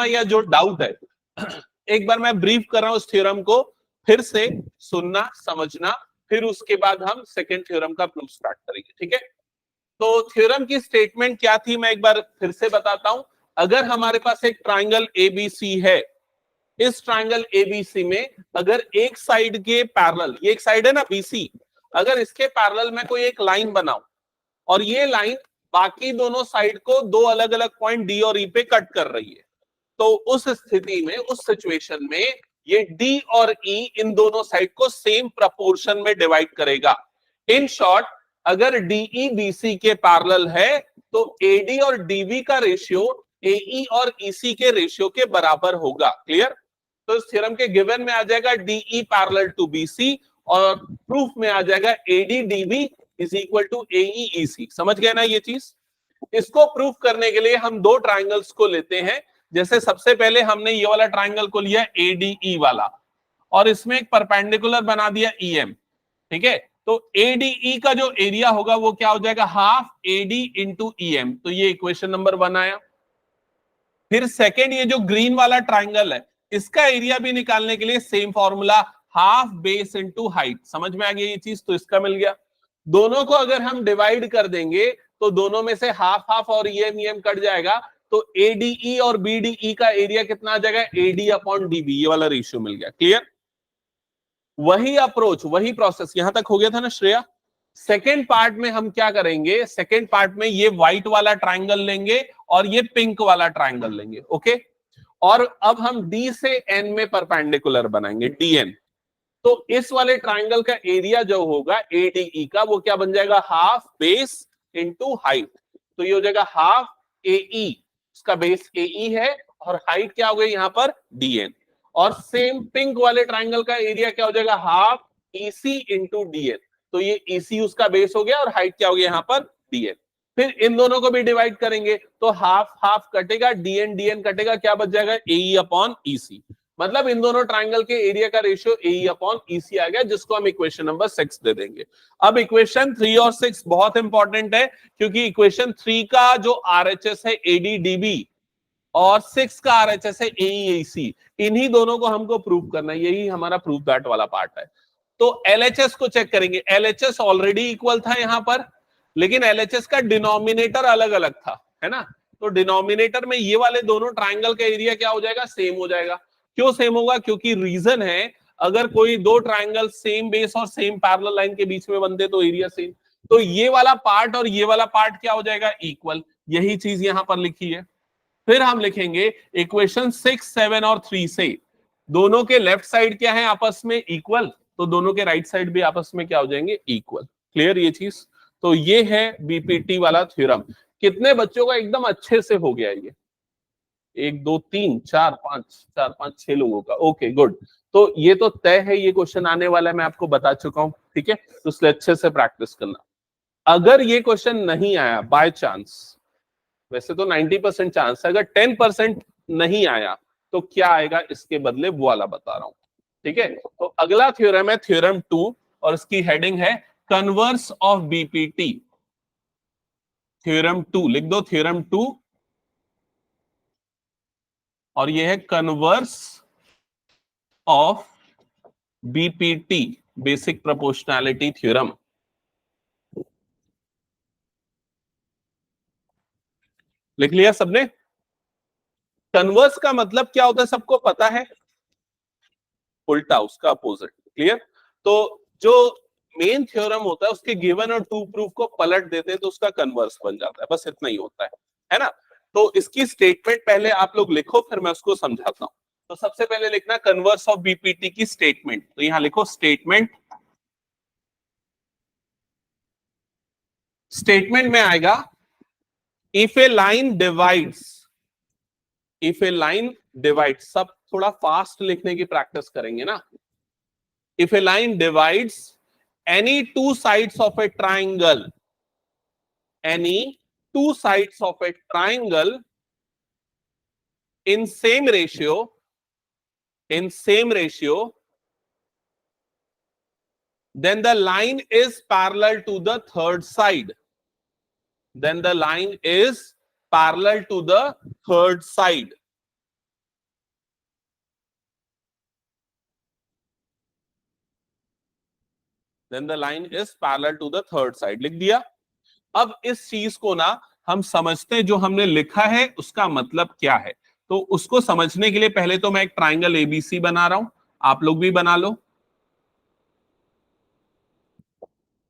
या जो डाउट है, एक बार मैं ब्रीफ कर रहा हूं उस थ्योरम को, फिर से सुनना समझना, फिर उसके बाद हम सेकेंड थ्योरम का प्रूफ स्टार्ट करेंगे, ठीक है। तो थ्योरम की स्टेटमेंट क्या थी मैं एक बार फिर से बताता हूं। अगर हमारे पास एक ट्राइंगल एबीसी है, इस ट्राइंगल एबीसी में अगर एक साइड के पैरेलल, ये एक साइड है ना बीसी, अगर इसके पैरेलल में कोई एक लाइन बनाऊं और ये लाइन बाकी दोनों साइड को दो अलग अलग पॉइंट डी और ई पे कट कर रही है, तो उस स्थिति में, उस सिचुएशन में ये डी और ई इन दोनों साइड को सेम प्रपोर्शन में डिवाइड करेगा। इन शॉर्ट, अगर डीई बीसी के पैरेलल है तो एडी और डीबी का रेशियो एई और ईसी के रेशियो के बराबर होगा। क्लियर? तो इस थ्योरम के गिवन में आ जाएगा डीई पैरेलल टू बीसी और प्रूफ में आ जाएगा AD DB is equal to AE EC. समझ गए ना ये चीज? इसको प्रूफ करने के लिए हम दो ट्राइंगल्स को लेते हैं। जैसे सबसे पहले हमने ये वाला ट्राइंगल को लिया एडीई वाला और इसमें एक परपेंडिकुलर बना दिया ईएम, ठीक है। तो एडीई का जो एरिया होगा वो क्या हो जाएगा, हाफ एडी इंटू ईएम। तो ये इक्वेशन नंबर 1 आया। फिर सेकेंड, ये जो ग्रीन वाला ट्राइंगल है, इसका एरिया भी निकालने के लिए same formula, half base into height. समझ में आ गया ये चीज? तो इसका मिल गया। दोनों को अगर हम डिवाइड कर देंगे तो दोनों में से हाफ हाफ और ईएम कट जाएगा, तो एडीई और बीडीई का एरिया कितना आ जाएगा, एडी अपॉन डीबी। ये वाला रेशियो मिल गया। क्लियर? वही अप्रोच, वही प्रोसेस यहां तक हो गया था ना श्रेया। सेकेंड पार्ट में हम क्या करेंगे, सेकेंड पार्ट में ये व्हाइट वाला ट्राइंगल लेंगे और ये पिंक वाला ट्राइंगल लेंगे, ओके। और अब हम डी से एन में परपेंडिकुलर बनाएंगे, डीएन। तो इस वाले ट्राइंगल का एरिया जो होगा एडीई का, वो क्या बन जाएगा, हाफ बेस इंटू हाइट। तो ये हो जाएगा हाफ एई, उसका बेस एई है और हाइट क्या हो गई यहाँ पर, डीएन। और सेम पिंक वाले ट्राइंगल का एरिया क्या हो जाएगा, हाफ ईसी इंटू डीएन। तो ये ईसी उसका बेस हो गया और हाइट क्या हो गया यहाँ पर, डीएन। फिर इन दोनों को भी डिवाइड करेंगे तो हाफ हाफ कटेगा, डीएन डीएन कटेगा, क्या बच जाएगा, एई अपॉन ईसी। मतलब इन दोनों ट्राइंगल के एरिया का रेशियो एई अपॉन ईसी आ गया, जिसको हम इक्वेशन नंबर 6 दे देंगे। अब इक्वेशन 3 और 6 बहुत इंपॉर्टेंट है, क्योंकि इक्वेशन 3 का जो आरएचएस है एडीडीबी और 6 का आरएचएस है एईसी। इन्हीं दोनों को हमको प्रूव करना है, यही हमारा प्रूफ दैट वाला पार्ट है। तो एलएचएस को चेक करेंगे। एलएचएस ऑलरेडी इक्वल था यहां पर, लेकिन एलएचएस का डिनोमिनेटर अलग अलग था, है ना। तो डिनोमिनेटर में ये वाले दोनों ट्राइंगल का एरिया क्या हो जाएगा, सेम हो जाएगा। क्यों सेम होगा, क्योंकि रीजन है, अगर कोई दो ट्राइंगल सेम बेस और सेम पैरेलल लाइन के बीच में बनते तो एरिया सेम। तो ये वाला पार्ट और ये वाला पार्ट क्या हो जाएगा, इक्वल। यही चीज यहां पर लिखी है। फिर हम लिखेंगे इक्वेशन 6, 7 और 3 से दोनों के लेफ्ट साइड क्या है, आपस में इक्वल, तो दोनों के राइट साइड भी आपस में क्या हो जाएंगे, इक्वल। क्लियर ये चीज? तो ये है बीपीटी वाला थ्योरम। कितने बच्चों का एकदम अच्छे से हो गया ये, 1 2 3 4 5 6 लोगों का, ओके गुड। तो ये तो तय है, ये क्वेश्चन आने वाला है, मैं आपको बता चुका हूं, ठीक है। तो इसलिए अच्छे से प्रैक्टिस करना। अगर ये क्वेश्चन नहीं आया बाय चांस, वैसे तो 90% चांस है, अगर 10% नहीं आया तो क्या आएगा इसके बदले, वो वाला बता रहा हूं, ठीक है। तो अगला थ्योरम है थ्योरम 2 और इसकी हेडिंग है कन्वर्स ऑफ बीपीटी। थ्योरम 2 लिख दो, थ्योरम 2, और ये है converse of BPT, basic proportionality theorem. लिख लिया सबने? कन्वर्स का मतलब क्या होता है, सबको पता है, उल्टा, उसका अपोजिट। क्लियर? तो जो मेन थ्योरम होता है उसके गिवन और टू प्रूफ को पलट देते हैं तो उसका कन्वर्स बन जाता है, बस इतना ही होता है ना। तो इसकी स्टेटमेंट पहले आप लोग लिखो, फिर मैं उसको समझाता हूं। तो सबसे पहले लिखना कन्वर्स ऑफ बीपीटी की स्टेटमेंट। तो यहां लिखो स्टेटमेंट। स्टेटमेंट में आएगा if A line divides, if A line divide, सब थोड़ा फास्ट लिखने की प्रैक्टिस करेंगे ना। If A line divides any two sides of a triangle, any two sides of a triangle in same ratio, in same ratio, then the line is parallel to the third side, then the line is parallel to the third side. Then the line is parallel to the third side. लिख दिया। अब इस चीज को ना हम समझते हैं, जो हमने लिखा है उसका मतलब क्या है। तो उसको समझने के लिए पहले तो मैं एक ट्राइंगल एबीसी बना रहा हूं, आप लोग भी बना लो,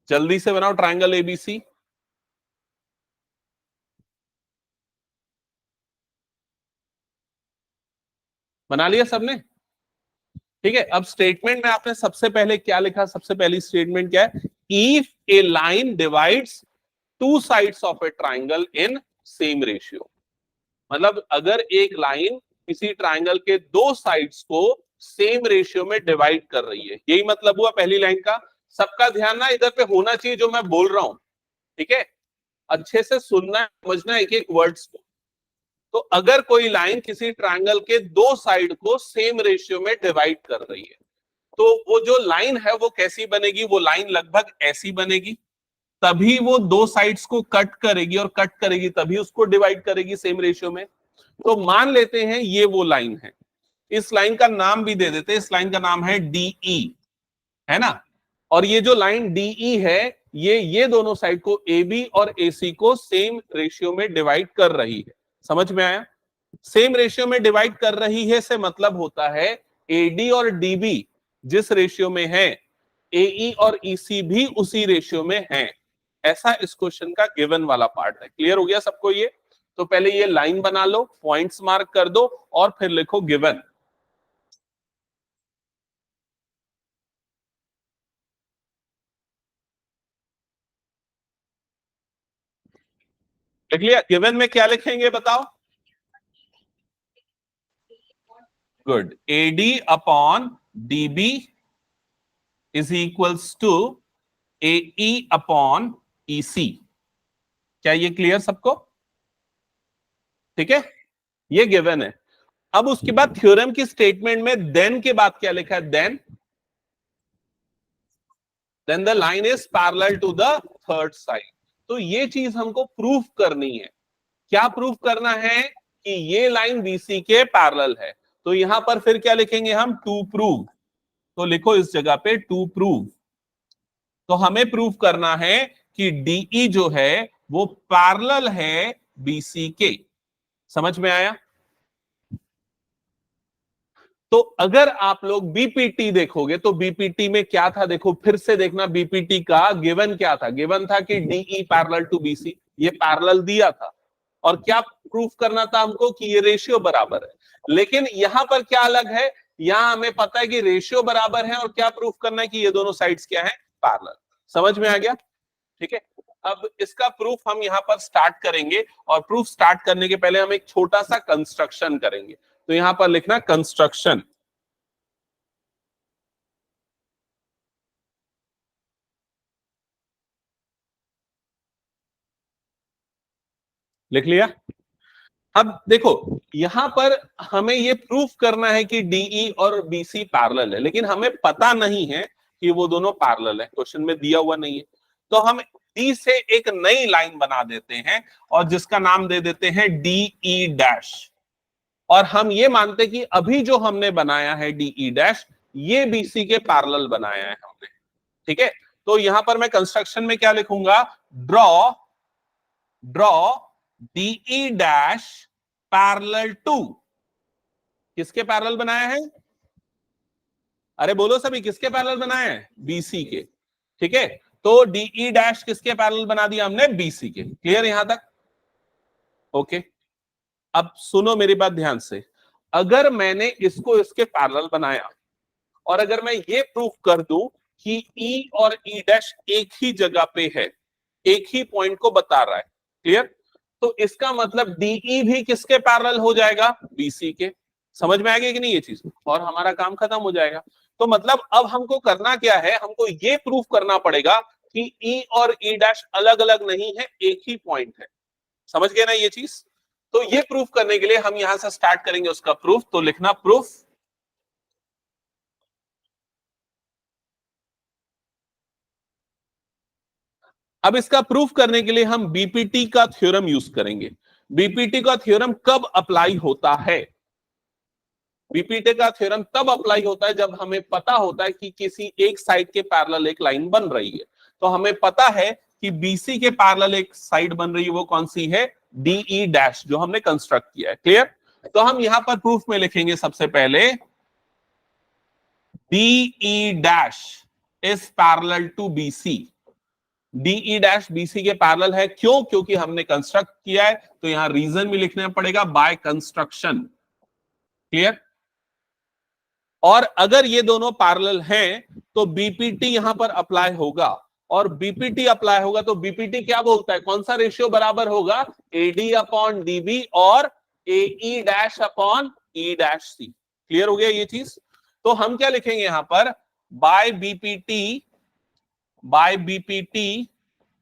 जल्दी से बनाओ ट्राइंगल एबीसी। बना लिया सबने? ठीक है। अब स्टेटमेंट में आपने सबसे पहले क्या लिखा, सबसे पहली स्टेटमेंट क्या है, if A line divides two sides of A triangle in same ratio. मतलब अगर एक लाइन किसी ट्राइंगल के दो साइड्स को सेम रेशियो में डिवाइड कर रही है, यही मतलब हुआ पहली लाइन का। सबका ध्यान ना इधर पे होना चाहिए जो मैं बोल रहा हूं, ठीक है, अच्छे से सुनना समझना एक एक वर्ड्स को। तो अगर कोई लाइन किसी ट्राइंगल के दो साइड को सेम रेशियो में डिवाइड कर रही है, तो वो जो लाइन है वो कैसी बनेगी, वो लाइन लगभग ऐसी बनेगी, तभी वो दो साइड्स को कट करेगी, और कट करेगी तभी उसको डिवाइड करेगी सेम रेशियो में। तो मान लेते हैं ये वो लाइन है, इस लाइन का नाम भी दे देते हैं, इस लाइन का नाम है डीई, है ना। और ये जो लाइन डीई है, ये दोनों साइड को ए बी और ए सी को सेम रेशियो में डिवाइड कर रही है। समझ में आया? सेम रेशियो में डिवाइड कर रही है से मतलब होता है एडी और डीबी जिस रेशियो में है, एई और ईसी भी उसी रेशियो में है। ऐसा इस क्वेश्चन का गिवन वाला पार्ट है। क्लियर हो गया सबको ये? तो पहले ये लाइन बना लो, पॉइंट्स मार्क कर दो, और फिर लिखो गिवन। लिख लिया? गिवन में क्या लिखेंगे बताओ? Good. AD upon DB is equals to AE upon EC. क्या ये क्लियर सबको? ठीक है, ये गिवन है। अब उसके बाद थ्योरम की स्टेटमेंट में देन के बाद क्या लिखा है, then the line is parallel to the third side. तो ये चीज हमको प्रूफ करनी है। क्या प्रूफ करना है? कि ये लाइन बीसी के पैरेलल है। तो यहां पर फिर क्या लिखेंगे हम, टू प्रूव। तो लिखो इस जगह पे टू प्रूव। तो हमें प्रूफ करना है कि डीई जो है वो पैरेलल है बीसी के। समझ में आया? तो अगर आप लोग बीपीटी देखोगे तो बीपीटी में क्या था, देखो फिर से देखना, बीपीटी का गिवन क्या था। गिवन था कि डीई पैरेलल टू बीसी, ये पैरेलल दिया था। और क्या प्रूफ करना था हमको, कि ये रेशियो बराबर है। लेकिन यहां पर क्या अलग है, यहां हमें पता है कि रेशियो बराबर है, और क्या प्रूफ करना है कि ये दोनों साइड्स क्या है, पैरेलल। समझ में आ गया? ठीक है। अब इसका प्रूफ हम यहां पर स्टार्ट करेंगे, और प्रूफ स्टार्ट करने के पहले हम एक छोटा सा कंस्ट्रक्शन करेंगे। तो यहां पर लिखना कंस्ट्रक्शन। लिख लिया? अब देखो, यहां पर हमें ये प्रूफ करना है कि डीई और बीसी पैरेलल है, लेकिन हमें पता नहीं है कि वो दोनों पैरेलल है, क्वेश्चन में दिया हुआ नहीं है। तो हम डी से एक नई लाइन बना देते हैं, और जिसका नाम दे देते हैं डीई डैश। और हम ये मानते कि अभी जो हमने बनाया है डीई डैश, ये बीसी के पैरेलल बनाया है हमने। ठीक है। तो यहां पर मैं कंस्ट्रक्शन में क्या लिखूंगा, draw draw DE dash parallel to. किसके पैरेलल बनाया है? अरे बोलो सभी, किसके पैरेलल बनाया है? बीसी के। ठीक है। तो डीई डैश किसके पैरेलल बना दिया हमने? बीसी के। क्लियर यहां तक? ओके। अब सुनो मेरी बात ध्यान से। अगर मैंने इसको इसके पैरेलल बनाया, और अगर मैं ये प्रूफ कर दूं कि ई और ई डैश एक ही जगह पे है, एक ही पॉइंट को बता रहा है, क्लियर, तो इसका मतलब डीई भी किसके पैरेलल हो जाएगा? बीसी के। समझ में आएगा कि नहीं ये चीज? और हमारा काम खत्म हो जाएगा। तो मतलब अब हमको करना क्या है, हमको ये प्रूफ करना पड़ेगा कि ई और ई डैश अलग अलग नहीं है, एक ही पॉइंट है। समझ गए ना ये चीज? तो ये प्रूफ करने के लिए हम यहां से स्टार्ट करेंगे उसका प्रूफ। तो लिखना प्रूफ। अब इसका प्रूफ करने के लिए हम बीपीटी का थ्योरम यूज करेंगे। बीपीटी का थ्योरम कब अप्लाई होता है? बीपीटी का थ्योरम तब अप्लाई होता है जब हमें पता होता है कि किसी एक साइड के पैरेलल एक लाइन बन रही है। तो हमें पता है कि बीसी के पैरेलल एक साइड बन रही है, वो कौन सी है? डीई डैश, जो हमने कंस्ट्रक्ट किया है। क्लियर? तो हम यहां पर प्रूफ में लिखेंगे सबसे पहले DE dash is parallel to BC. DE dash BC के पैरेलल है, क्यों? क्योंकि हमने कंस्ट्रक्ट किया है। तो यहां रीजन भी लिखना पड़ेगा, बाय कंस्ट्रक्शन। क्लियर? और अगर ये दोनों पैरेलल हैं तो बीपीटी यहां पर अप्लाई होगा, और बीपीटी अप्लाई होगा तो बीपीटी क्या बोलता है, कौन सा रेशियो बराबर होगा? एडी अपॉन डीबी और एई डैश अपॉन ई डैश सी। क्लियर हो गया ये चीज? तो हम क्या लिखेंगे यहां पर? By BPT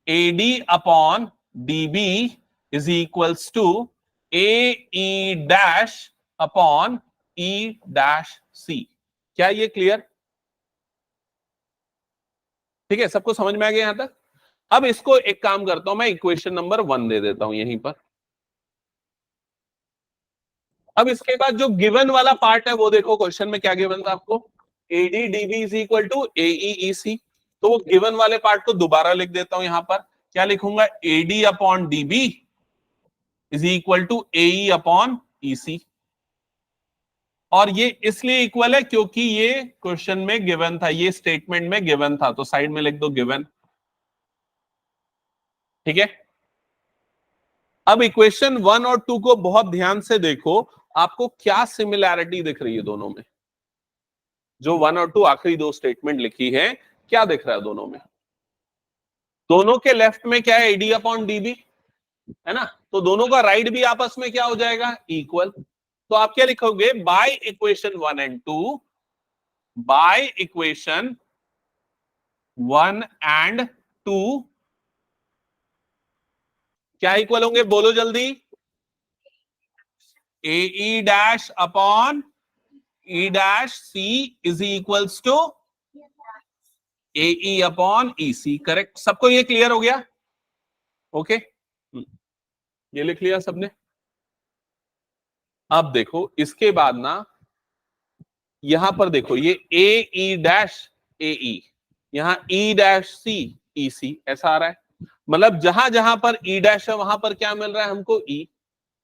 AD upon DB is equals to AE dash upon E dash C. क्या ये क्लियर? ठीक है, सबको समझ में आ गया यहां तक? अब इसको एक काम करता हूं, मैं इक्वेशन नंबर 1 दे देता हूं यहीं पर। अब इसके बाद जो गिवन वाला पार्ट है वो देखो, क्वेश्चन में क्या गिवन था आपको? AD DB is equal to AEC. तो वो गिवन वाले पार्ट को दोबारा लिख देता हूं यहां पर। क्या लिखूंगा? AD upon DB is equal to AE upon EC. और ये इसलिए इक्वल है क्योंकि ये क्वेश्चन में गिवन था, ये स्टेटमेंट में गिवन था, तो साइड में लिख दो गिवन। ठीक है? अब इक्वेशन 1 और 2 को बहुत ध्यान से देखो, आपको क्या सिमिलैरिटी दिख रही है दोनों में? जो 1 और 2 आखिरी दो स्टेटमेंट लिखी है, क्या दिख रहा है दोनों में? दोनों के लेफ्ट में क्या है? एडी अपॉन डीबी है ना? तो दोनों का राइट भी आपस में क्या हो जाएगा? इक्वल। तो आप क्या लिखोगे? By equation 1 and 2, by equation 1 and 2 क्या इक्वल होंगे? बोलो जल्दी। A dash upon E dash C is equals to A upon E C. Correct? सबको ये क्लियर हो गया? ओके, ये लिख लिया सबने? अब देखो इसके बाद ना, यहां पर देखो ये ए डैश ए, यहां ई डैश सी ई सी, ऐसा आ रहा है। मतलब जहां जहां पर ई डैश है वहां पर क्या मिल रहा है हमको? ई।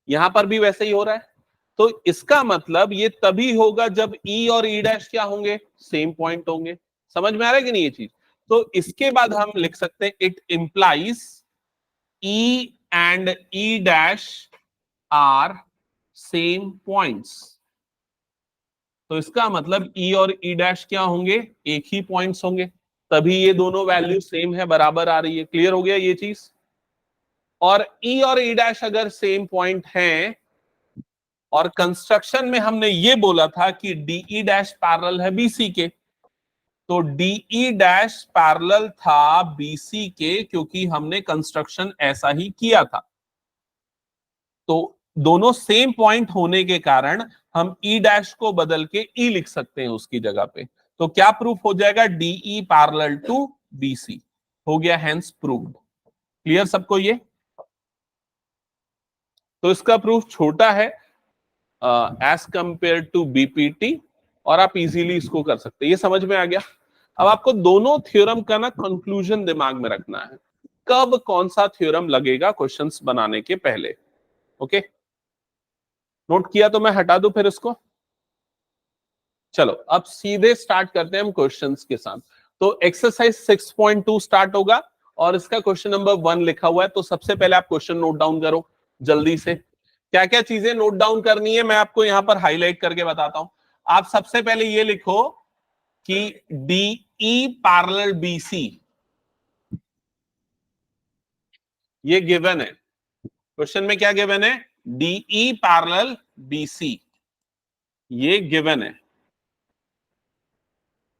यहां पर भी वैसे ही हो रहा है। तो इसका मतलब ये तभी होगा जब ई और ई डैश क्या होंगे? सेम पॉइंट होंगे। समझ में आ रहा है कि नहीं ये चीज? तो इसके बाद हम लिख सकते हैं it implies E and E dash are same points. तो इसका मतलब ई और ई डैश क्या होंगे? एक ही पॉइंट्स होंगे, तभी ये दोनों वैल्यू सेम है, बराबर आ रही है। क्लियर हो गया ये चीज? और ई और ई डैश अगर सेम पॉइंट है, और कंस्ट्रक्शन में हमने ये बोला था कि डीई डैश पैरेलल है बीसी के, तो डीई डैश पैरेलल था बीसी के, क्योंकि हमने कंस्ट्रक्शन ऐसा ही किया था। तो दोनों सेम पॉइंट होने के कारण हम ई डैश को बदल के ई लिख सकते हैं उसकी जगह पे। तो क्या प्रूफ हो जाएगा? डीई पैरेलल टू बीसी हो गया, हेंस प्रूव्ड। क्लियर सबको ये? तो इसका प्रूफ छोटा है एज कंपेयर टू बीपीटी, और आप इजीली इसको कर सकते हैं। ये समझ में आ गया? अब आपको दोनों थ्योरम का ना कंक्लूजन दिमाग में रखना है, कब कौन सा थ्योरम लगेगा क्वेश्चंस बनाने के पहले। ओके, नोट किया तो मैं हटा दूं फिर इसको? चलो अब सीधे स्टार्ट करते हैं हम क्वेश्चंस के साथ। तो एक्सरसाइज 6.2 स्टार्ट होगा, और इसका क्वेश्चन नंबर 1 लिखा हुआ है। तो सबसे पहले आप क्वेश्चन नोट डाउन करो जल्दी से। क्या क्या चीजें नोट डाउन करनी है मैं आपको यहां पर हाईलाइट करके बताता हूं। आप सबसे पहले ये लिखो कि डीई पैरेलल बीसी, ये गिवन है। क्वेश्चन में क्या गिवन है? डीई पैरेलल बीसी, ये गिवन है।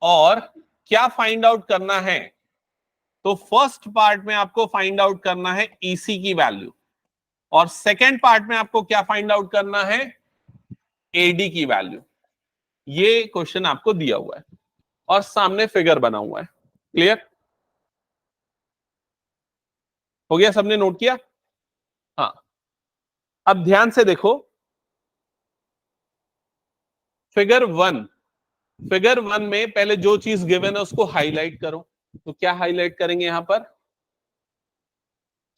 और क्या फाइंड आउट करना है? तो फर्स्ट पार्ट में आपको फाइंड आउट करना है ईसी की वैल्यू, और सेकेंड पार्ट में आपको क्या फाइंड आउट करना है? एडी की वैल्यू। ये क्वेश्चन आपको दिया हुआ है और सामने फिगर बना हुआ है। क्लियर हो गया? सबने नोट किया? हाँ, अब ध्यान से देखो, फिगर वन में पहले जो चीज गिवन है उसको हाईलाइट करो। तो क्या हाईलाइट करेंगे यहां पर,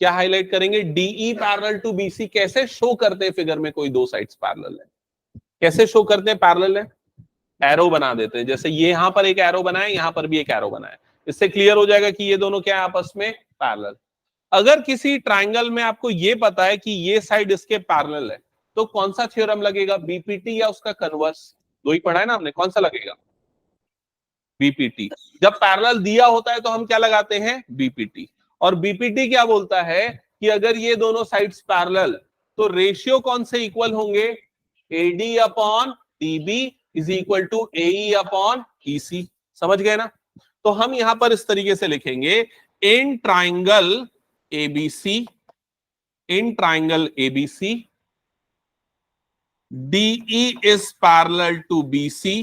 क्या हाईलाइट करेंगे? DE parallel to BC. कैसे शो करते हैं फिगर में कोई दो साइड्स पैरेलल है, कैसे शो करते हैं पैरेलल है? एरो बना देते हैं। जैसे ये यहां पर एक एरो बनाए, यहां पर भी एक एरो बनाए, इससे क्लियर हो जाएगा कि ये दोनों क्या है आपस में, पैरेलल। अगर किसी ट्राइंगल में आपको ये पता है कि ये साइड इसके पैरेलल है, तो कौन सा थ्योरम लगेगा, बीपीटी या उसका कन्वर्स? दो ही पढ़ा है ना हमने, कौन सा लगेगा? बीपीटी। जब पैरेलल दिया होता है तो हम क्या लगाते हैं, बीपीटी। और बीपीटी क्या बोलता है कि अगर ये दोनों साइड्स पैरेलल तो रेशियो कौन से इक्वल होंगे, AD upon DB is equal to AE upon EC. समझ गए ना? तो हम यहां पर इस तरीके से लिखेंगे, in triangle ABC, in triangle ABC DE is parallel to BC,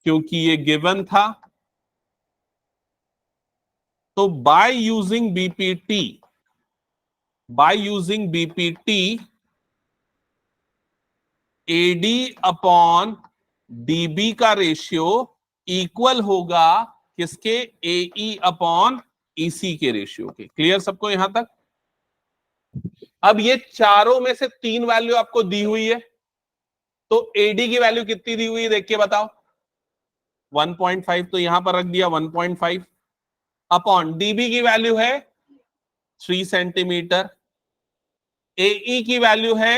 क्योंकि ये गिवन था। तो by using BPT, by using BPT AD upon DB का रेशियो इक्वल होगा किसके, एई अपॉन ईसी के रेशियो के। क्लियर सबको यहां तक? अब ये चारों में से तीन वैल्यू आपको दी हुई है, तो एडी की वैल्यू कितनी दी हुई है देख के बताओ। 1.5, तो यहां पर रख दिया 1.5 अपॉन डीबी की वैल्यू है 3 सेंटीमीटर, एई की वैल्यू है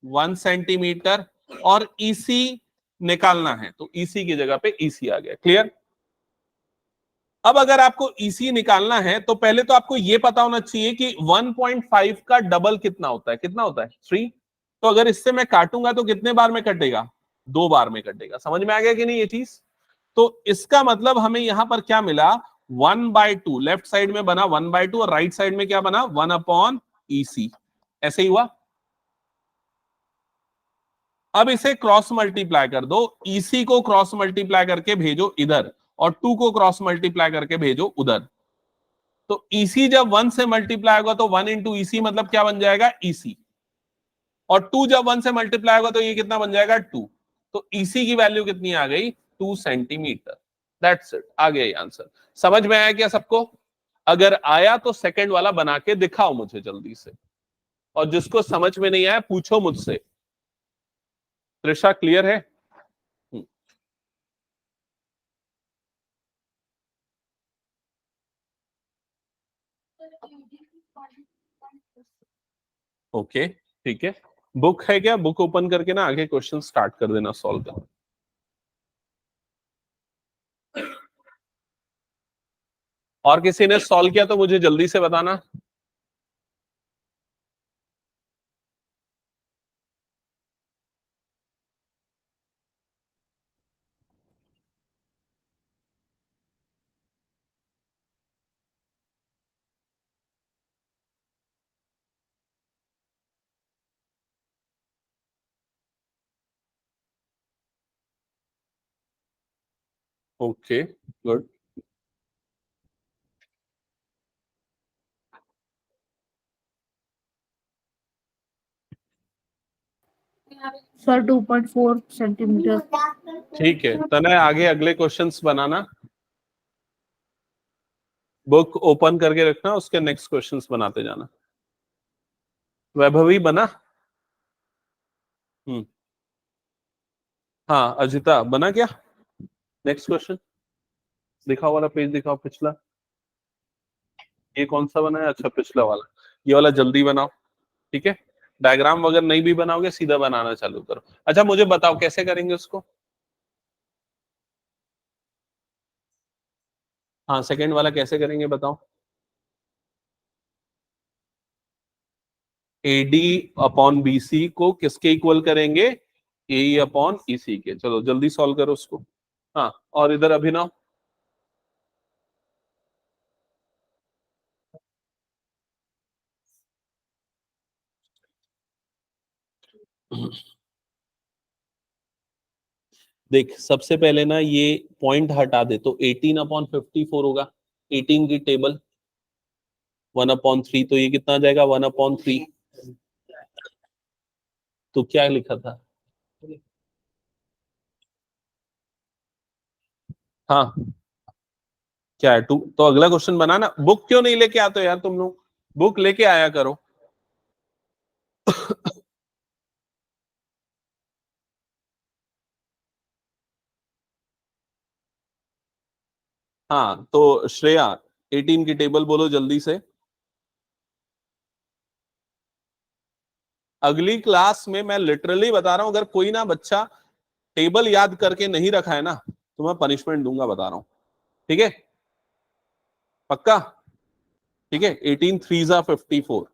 1 सेंटीमीटर, और ईसी निकालना है तो ईसी की जगह पे ईसी आ गया। क्लियर? अब अगर आपको ईसी निकालना है तो पहले तो आपको यह पता होना चाहिए कि 1.5 का डबल कितना होता है, कितना होता है 3। तो अगर इससे मैं काटूंगा तो कितने बार में कटेगा, 2 बार में कटेगा। समझ में आ गया कि नहीं ये चीज? तो इसका मतलब हमें यहां पर क्या मिला, 1/2। लेफ्ट साइड में बना 1/2 और राइट साइड में क्या बना, 1 अपॉन ईसी। ऐसे ही हुआ। अब इसे क्रॉस मल्टीप्लाई कर दो, ईसी को क्रॉस मल्टीप्लाई करके भेजो इधर, और 2 को क्रॉस मल्टीप्लाई करके भेजो उधर। तो ईसी जब 1 से मल्टीप्लाई होगा तो 1 इंटू ईसी मतलब क्या बन जाएगा, ईसी। और 2 जब 1 से मल्टीप्लाई होगा तो ये कितना बन जाएगा, 2। तो ईसी की वैल्यू कितनी आ गई, 2 सेंटीमीटर। दैट्स इट, आ गया ये आंसर। समझ में आया क्या सबको? अगर आया तो सेकंड वाला बना के दिखाओ मुझे जल्दी से, और जिसको समझ में नहीं आया पूछो मुझसे। त्रिषा क्लियर है? ओके, ठीक है। बुक है क्या, बुक ओपन करके ना आगे क्वेश्चन स्टार्ट कर देना सॉल्व करना। और किसी ने सॉल्व किया तो मुझे जल्दी से बताना। Okay, good. Sir 2.4 centimetre. ठीक है तनय, आगे अगले क्वेश्चंस बनाना। बुक ओपन करके रखना, उसके नेक्स्ट क्वेश्चंस बनाते जाना। वैभवी बना? हम्म, हाँ अजिता बना क्या? नेक्स्ट क्वेश्चन दिखाओ, वाला पेज दिखाओ पिछला। ये कौन सा बना है, अच्छा पिछला वाला। ये वाला जल्दी बनाओ, ठीक है। डायग्राम वगैरह नहीं भी बनाओगे, सीधा बनाना चालू करो। अच्छा मुझे बताओ कैसे करेंगे उसको। हाँ सेकंड वाला कैसे करेंगे बताओ। एडी अपॉन बीसी को किसके इक्वल करेंगे, ए अपॉन ईसी के। चलो जल्दी सॉल्व करो उसको। हाँ और इधर अभिनव। देख सबसे पहले ना ये पॉइंट हटा दे तो 18/54 होगा। 18 की टेबल 1/3, तो ये कितना आ जाएगा 1/3। तो क्या लिखा था, हाँ क्या है 2, तो अगला क्वेश्चन बनाना। बुक क्यों नहीं लेके आते हो यार तुम लोग, बुक लेके आया करो। हाँ तो श्रेया 18 की टेबल बोलो जल्दी से। अगली क्लास में मैं लिटरली बता रहा हूं, अगर कोई ना बच्चा टेबल याद करके नहीं रखा है ना तो मैं पनिशमेंट दूंगा, बता रहा हूं। ठीक है, पक्का? ठीक है, 18 3 जा 54।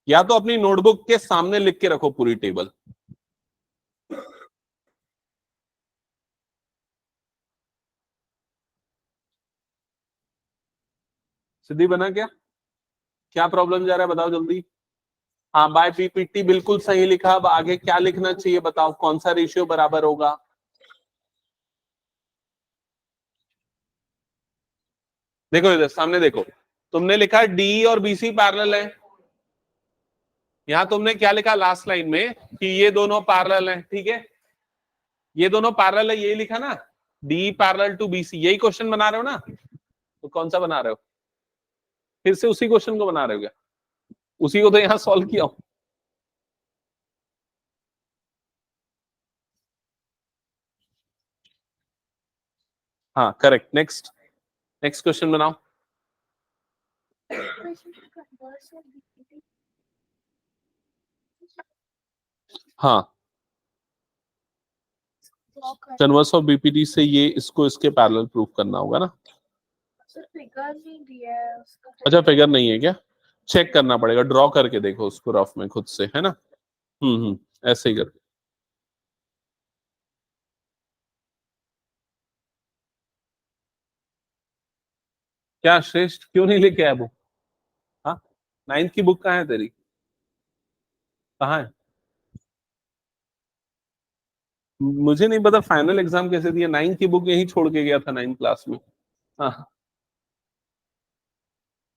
या तो अपनी नोटबुक के सामने लिख के रखो पूरी टेबल। सिद्धि बना क्या? क्या प्रॉब्लम जा रहा है बताओ जल्दी। हाँ बाय पीपीटी बिल्कुल सही लिखा, अब आगे क्या लिखना चाहिए बताओ, कौन सा रेशियो बराबर होगा? देखो इधर सामने देखो, तुमने लिखा डी और बीसी पैरेलल है। यहां तुमने क्या लिखा लास्ट लाइन में कि ये दोनों पैरेलल हैं, ठीक है, ये दोनों पैरेलल है, यही लिखा ना, डी पैरेलल टू बीसी, यही क्वेश्चन बना रहे हो ना? तो कौन सा बना रहे हो? फिर से उसी क्वेश्चन को बना रहे हो क्या? उसी को तो यहां सॉल्व किया हूं। हाँ करेक्ट, नेक्स्ट, नेक्स्ट क्वेश्चन बनाओ। हाँ कन्वर्स ऑफ बीपीटी से ये इसको इसके पैरेलल प्रूफ करना होगा ना। फिगर नहीं दिया है उसका। अच्छा फिगर नहीं है क्या? चेक करना पड़ेगा, ड्रॉ करके देखो उसको रफ में खुद से, है ना। ऐसे ही कर। क्या श्रेष्ठ क्यों नहीं लेके आया बुक? हाँ 9th की बुक कहाँ है तेरी? कहाँ है? मुझे नहीं पता फाइनल एग्जाम कैसे दिया, 9th की बुक यहीं छोड़ के गया था 9th क्लास में। हाँ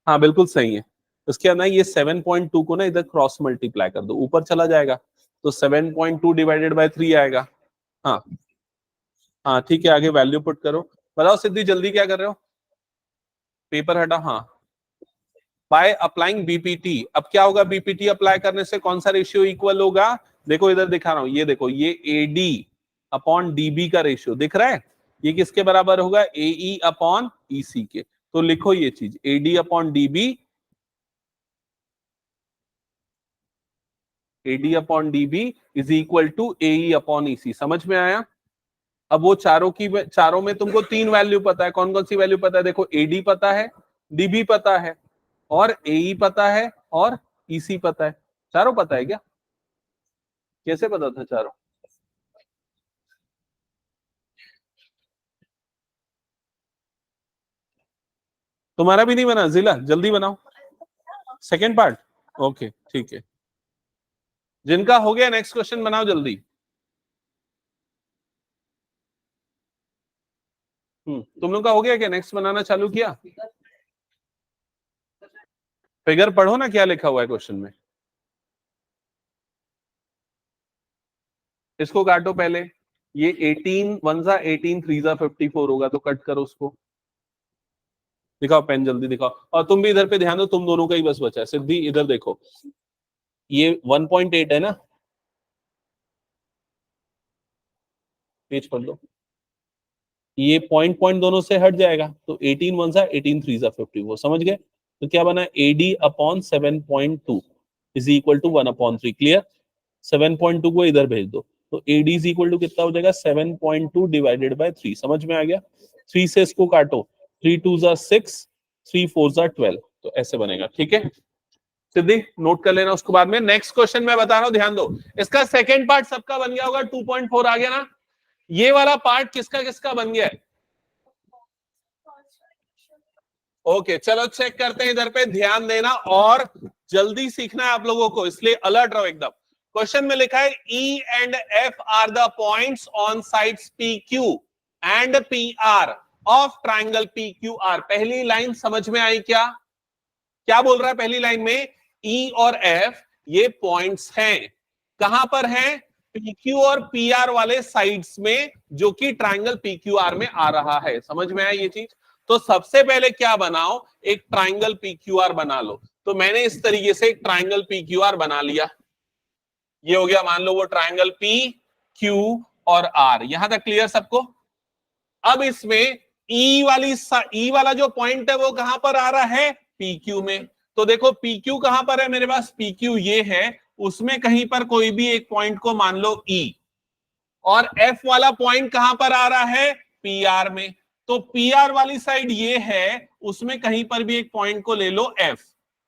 हाँ बिल्कुल सही है। उसके बाद ना ये 7.2 को ना इधर क्रॉस मल्टीप्लाई कर दो, ऊपर चला जाएगा, तो 7.2 डिवाइडेड बाय 3 आएगा। हाँ हाँ ठीक है, आगे वैल्यू पुट करो। बताओ सिद्धि जल्दी क्या कर रहे हो? पेपर हटाओ। हाँ बाय अप्लाइंग बीपीटी, अब क्या होगा बीपीटी अप्लाई करने से कौन सा रेशियो इक्वल होगा? देखो इधर दिखा रहा हूं, ये देखो, ये एडी अपॉन डीबी का रेशियो दिख रहा है, ये किसके बराबर होगा? एई अपॉन ईसी के। तो लिखो ये चीज, AD upon DB, AD upon DB is equal to AE upon EC. समझ में आया? अब वो चारों में तुमको 3 वैल्यू पता है, कौन कौन सी वैल्यू पता है? देखो एडी पता है, डीबी पता है, और एई पता है, और ईसी पता है। चारों पता है क्या? कैसे पता था चारों? तुम्हारा भी नहीं बना जिला, जल्दी बनाओ सेकेंड पार्ट। ओके ठीक है, जिनका हो गया नेक्स्ट क्वेश्चन बनाओ जल्दी। तुम लोग का हो गया क्या? नेक्स्ट बनाना चालू किया? फिगर पढ़ो ना क्या लिखा हुआ है क्वेश्चन में। इसको काटो पहले, ये 18 1 जा 18 3 जा 54 होगा, तो कट करो उसको। दिखाओ पेन जल्दी दिखाओ, और तुम भी इधर पे ध्यान दो, तुम दोनों का ही बस बचा है। सिद्धि इधर देखो, ये 1.8 है ना, पेज पढ़ लो, ये पॉइंट पॉइंट दोनों से हट जाएगा, तो 18 1 जा 18 3 जा 54, समझ गए? तो क्या बना? AD upon 7.2 is equal to 1 upon 3। Clear? 7.2 को इधर भेज दो, तो एडी इज इक्वल टू कितना हो जाएगा? 7.2 डिवाइडेड बाय 3। समझ में आ गया? 3 से इसको काटो, 3 2 जा 6, 3 4 जा 12, तो ऐसे बनेगा। ठीक है सिद्धि, नोट कर लेना उसको बाद में। नेक्स्ट क्वेश्चन मैं बता रहा हूं, ध्यान दो, इसका सेकंड पार्ट सबका बन गया होगा, 2.4 आ गया ना। ये वाला पार्ट किसका किसका बन गया है? ओके चलो चेक करते हैं, इधर पे ध्यान देना और जल्दी सीखना है आप लोगों को, इसलिए अलर्ट रहो एकदम। क्वेश्चन में लिखा है E and F R the points on sides P Q and P R of triangle P Q R. पहली लाइन समझ में आई क्या? क्या बोल रहा है पहली लाइन में? ई और एफ ये पॉइंट्स हैं, कहां पर है? PQ और PR वाले साइड्स में, जो कि ट्राइंगल PQR में आ रहा है। समझ में आया ये चीज? तो सबसे पहले क्या बनाओ, एक ट्राइंगल PQR बना लो। तो मैंने इस तरीके से एक ट्राइंगल PQR बना लिया। ये हो गया, मान लो वो ट्राइंगल PQ और R। यहां तक क्लियर सबको? अब इसमें ई वाला जो पॉइंट है वो कहां पर आ रहा है? PQ में। तो देखो PQ कहां पर है मेरे पास? PQ ये है, उसमें कहीं पर कोई भी एक पॉइंट को मान लो E, और F वाला पॉइंट कहां पर आ रहा है? PR में। तो PR वाली साइड ये है, उसमें कहीं पर भी एक पॉइंट को ले लो F।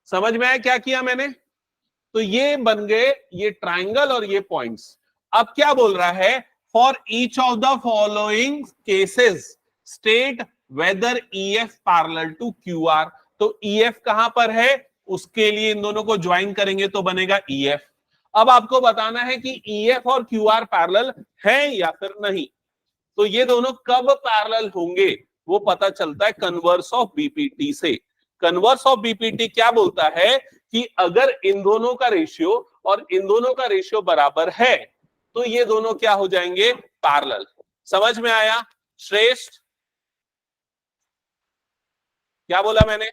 समझ में आया क्या किया मैंने? तो ये बन गए ये ट्राइंगल और ये पॉइंट्स। अब क्या बोल रहा है? For each of the following cases state whether EF parallel to QR। तो EF कहां पर है? उसके लिए इन दोनों को ज्वाइन करेंगे तो बनेगा EF। अब आपको बताना है कि EF और QR पैरेलल है या फिर नहीं। तो ये दोनों कब पैरेलल होंगे वो पता चलता है कन्वर्स ऑफ BPT से। कन्वर्स ऑफ BPT क्या बोलता है कि अगर इन दोनों का रेशियो और इन दोनों का रेशियो बराबर है तो ये दोनों क्या हो जाएंगे? पैरेलल। समझ में आया? श्रेष्ठ, क्या बोला मैंने?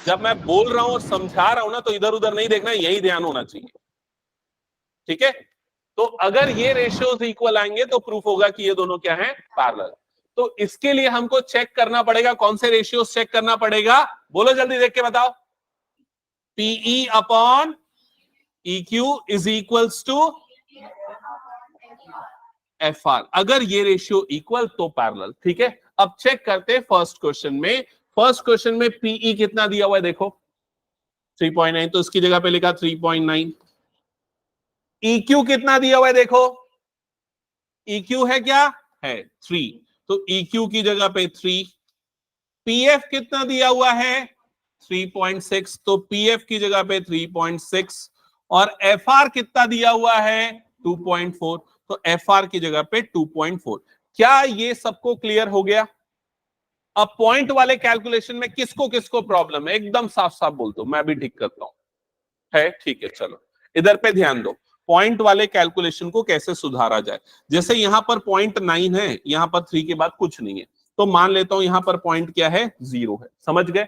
जब मैं बोल रहा हूं और समझा रहा हूं ना, तो इधर उधर नहीं देखना, यही ध्यान होना चाहिए। ठीक है? तो अगर ये रेशियोज इक्वल आएंगे तो प्रूफ होगा कि ये दोनों क्या है? पैरेलल। तो इसके लिए हमको चेक करना पड़ेगा, कौन से रेशियोज चेक करना पड़ेगा? बोलो जल्दी, देख के बताओ। PE upon EQ is equals to FR। अगर ये रेशियो इक्वल तो पैरेलल। ठीक है, अब चेक करते हैं फर्स्ट क्वेश्चन में। फर्स्ट क्वेश्चन में PE कितना दिया हुआ है? देखो 3.9, तो इसकी जगह पे लिखा 3.9। EQ कितना दिया हुआ है? देखो EQ है क्या? है 3, तो EQ की जगह पे 3। PF कितना दिया हुआ है? 3.6, तो PF की जगह पे 3.6। और FR कितना दिया हुआ है? 2.4, तो FR की जगह पे 2.4। क्या ये सबको क्लियर हो गया? अब पॉइंट वाले कैलकुलेशन में किसको किसको प्रॉब्लम है, एकदम साफ साफ बोल दो, मैं भी ठीक करता हूं। है? ठीक है, चलो इधर पे ध्यान दो। पॉइंट वाले कैलकुलेशन को कैसे सुधारा जाए। जैसे यहां पर 0.9 है, यहां पर 3 के बाद कुछ नहीं है, तो मान लेता हूं यहां पर पॉइंट क्या है? 0 है। समझ गए?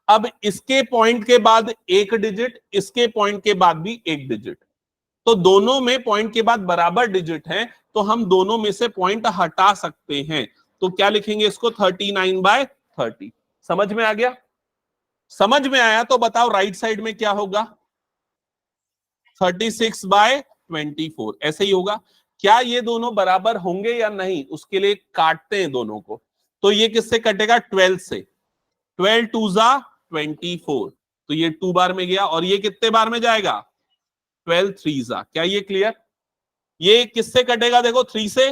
अब इसके पॉइंट के बाद एक डिजिट, इसके पॉइंट के बाद भी एक डिजिट, तो दोनों में पॉइंट के बाद बराबर डिजिट है, तो हम दोनों में से पॉइंट हटा सकते हैं। तो क्या लिखेंगे इसको? 39/30। समझ में आ गया? समझ में आया तो बताओ राइट साइड में क्या होगा? 36/24। ऐसे ही होगा। क्या ये दोनों बराबर होंगे या नहीं, उसके लिए काटते हैं दोनों को। तो ये किससे कटेगा? 12 से। 12 2 जा 24, तो ये 2 बार में गया, और ये कितने बार में जाएगा? 12 3 जा। क्या ये क्लियर? ये किससे कटेगा? देखो 3 से।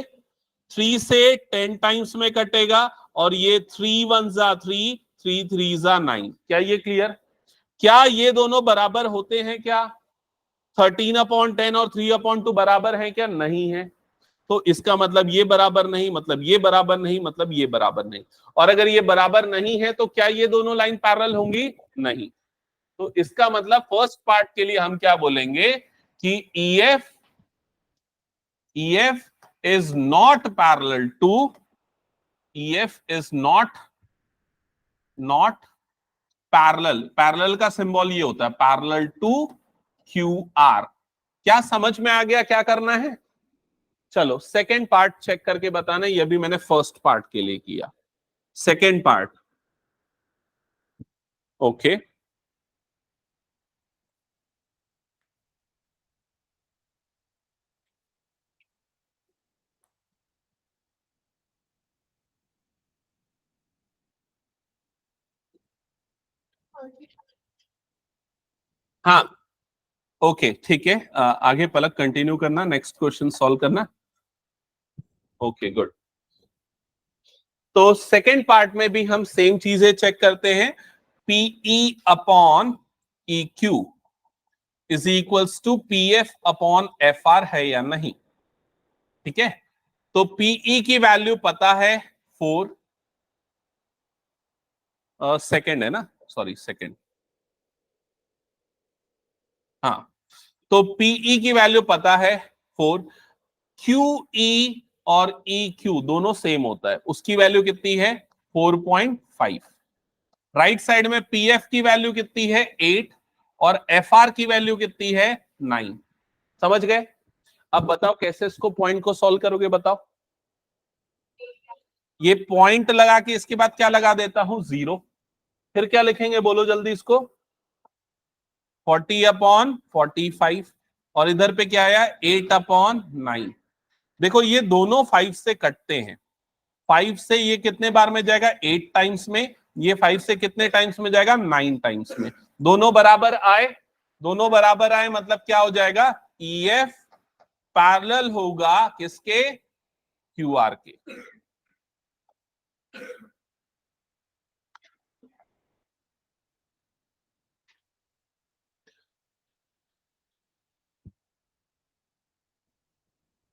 3 से 10 टाइम्स में कटेगा, और ये 3 1 जा 3, 3 3 जा 9। क्या ये क्लियर? क्या ये दोनों बराबर होते हैं क्या? 13/10 और 3/2 बराबर है क्या? नहीं है। तो इसका मतलब ये बराबर नहीं, मतलब ये बराबर नहीं, मतलब ये बराबर नहीं। और अगर ये बराबर नहीं है तो क्या ये दोनों लाइन पैरेलल होंगी? नहीं। तो इसका मतलब फर्स्ट पार्ट के लिए हम क्या बोलेंगे कि EF is not parallel to, EF is not parallel का सिंबल ये होता है पैरेलल टू QR। क्या समझ में आ गया क्या करना है? चलो सेकेंड पार्ट चेक करके बताना। ये भी मैंने फर्स्ट पार्ट के लिए किया। Second part, okay. हाँ, ओके ठीक है। आगे पलक कंटिन्यू करना, नेक्स्ट क्वेश्चन सॉल्व करना। Okay good. तो सेकेंड पार्ट में भी हम सेम चीजें चेक करते हैं। PE upon EQ is equals to PF upon FR है या नहीं? ठीक है, तो PE की वैल्यू पता है 4, सेकेंड है ना, सॉरी सेकेंड। हाँ, तो पीई की वैल्यू पता है 4, क्यूई और EQ दोनों सेम होता है, उसकी वैल्यू कितनी है 4.5। राइट साइड में पीएफ की वैल्यू कितनी है 8 और एफआर की वैल्यू कितनी है 9। समझ गए? अब बताओ कैसे इसको पॉइंट को सॉल्व करोगे, बताओ। ये पॉइंट लगा के इसके बाद क्या लगा देता हूं 0, फिर क्या लिखेंगे बोलो जल्दी इसको 40/45 और इधर पे क्या आया 8/9। देखो ये दोनों 5 से कटते हैं, 5 से ये कितने बार में जाएगा 8 टाइम्स में, ये 5 से कितने टाइम्स में जाएगा 9 टाइम्स में। दोनों बराबर आए, दोनों बराबर आए मतलब क्या हो जाएगा EF पैरेलल होगा किसके QR के।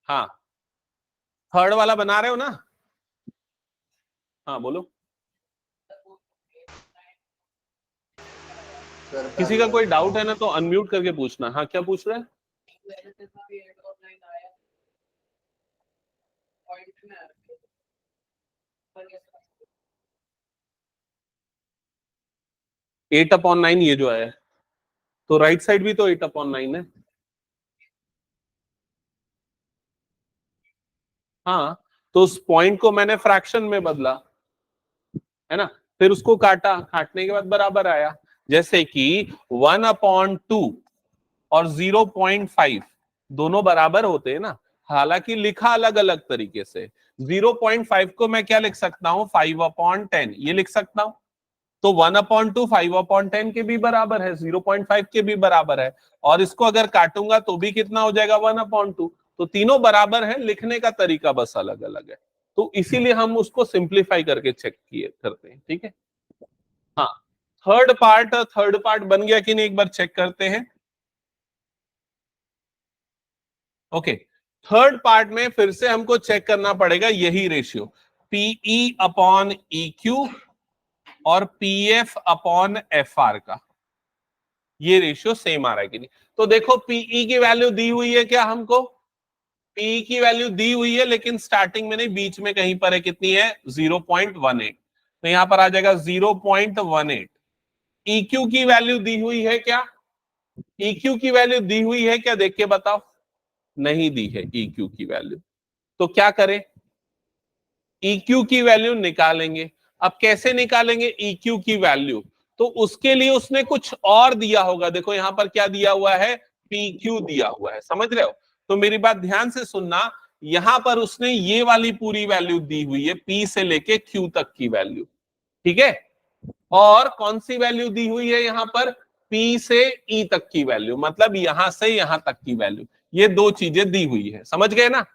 हाँ थर्ड वाला बना रहे हो ना? हाँ बोलो। किसी का कोई डाउट है ना तो अनम्यूट करके पूछना। हाँ क्या पूछ रहे हैं? 8/9 ये जो है, तो राइट साइड भी तो 8/9 है। हाँ तो उस पॉइंट को मैंने फ्रैक्शन में बदला है ना, फिर उसको काटा, काटने के बाद बराबर आया। जैसे कि 1/2 और 0.5 दोनों बराबर होते हैं ना, हालांकि लिखा अलग अलग तरीके से। 0.5 को मैं क्या लिख सकता हूं 5/10 ये लिख सकता हूं, तो 1/2 5/10 के भी बराबर है, 0.5 के भी बराबर है, और इसको अगर काटूंगा तो भी कितना हो जाएगा 1/2। तो तीनों बराबर है, लिखने का तरीका बस अलग अलग है, तो इसीलिए हम उसको सिंप्लीफाई करके चेक किए करते हैं। ठीक है, हाँ थर्ड पार्ट बन गया कि नहीं एक बार चेक करते हैं। ओके थर्ड पार्ट में फिर से हमको चेक करना पड़ेगा यही रेशियो PE/EQ और PF/FR का, ये रेशियो सेम आ रहा है कि नहीं। तो देखो पीई की वैल्यू दी हुई है क्या हमको, पीई की वैल्यू दी हुई है लेकिन स्टार्टिंग में नहीं बीच में कहीं पर है, कितनी है 0.18, तो यहां पर आ जाएगा 0.18। EQ की वैल्यू दी हुई है क्या, EQ की वैल्यू दी हुई है क्या देख के बताओ, नहीं दी है EQ की वैल्यू, तो क्या करें EQ की वैल्यू निकालेंगे। अब कैसे निकालेंगे EQ की वैल्यू, तो उसके लिए उसने कुछ और दिया होगा, देखो यहां पर क्या दिया हुआ है PQ दिया हुआ है, समझ रहे हो। तो मेरी बात ध्यान से सुनना, यहां पर उसने ये वाली पूरी वैल्यू दी हुई है P से लेके Q तक की वैल्यू, ठीक है, और कौन सी वैल्यू दी हुई है यहां पर P से E तक की वैल्यू, मतलब यहां से यहां तक की वैल्यू, ये दो चीजें दी हुई है, समझ गए ना।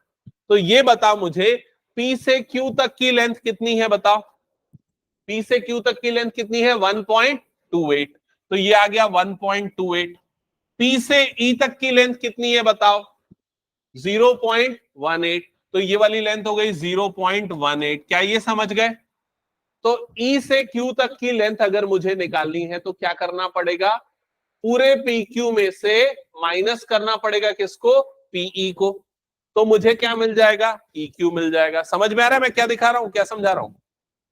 तो ये बताओ मुझे P से Q तक की लेंथ कितनी है बताओ, P से Q तक की लेंथ कितनी है 1.28, तो ये आ गया 1.28। P से E तक की लेंथ कितनी है बताओ 0.18, तो ये वाली लेंथ हो गई 0.18, क्या ये समझ गए। तो E से Q तक की लेंथ अगर मुझे निकालनी है तो क्या करना पड़ेगा, पूरे PQ में से माइनस करना पड़ेगा किसको PE को, तो मुझे क्या मिल जाएगा EQ मिल जाएगा। समझ में आ रहा है मैं क्या दिखा रहा हूं, क्या समझा रहा हूं,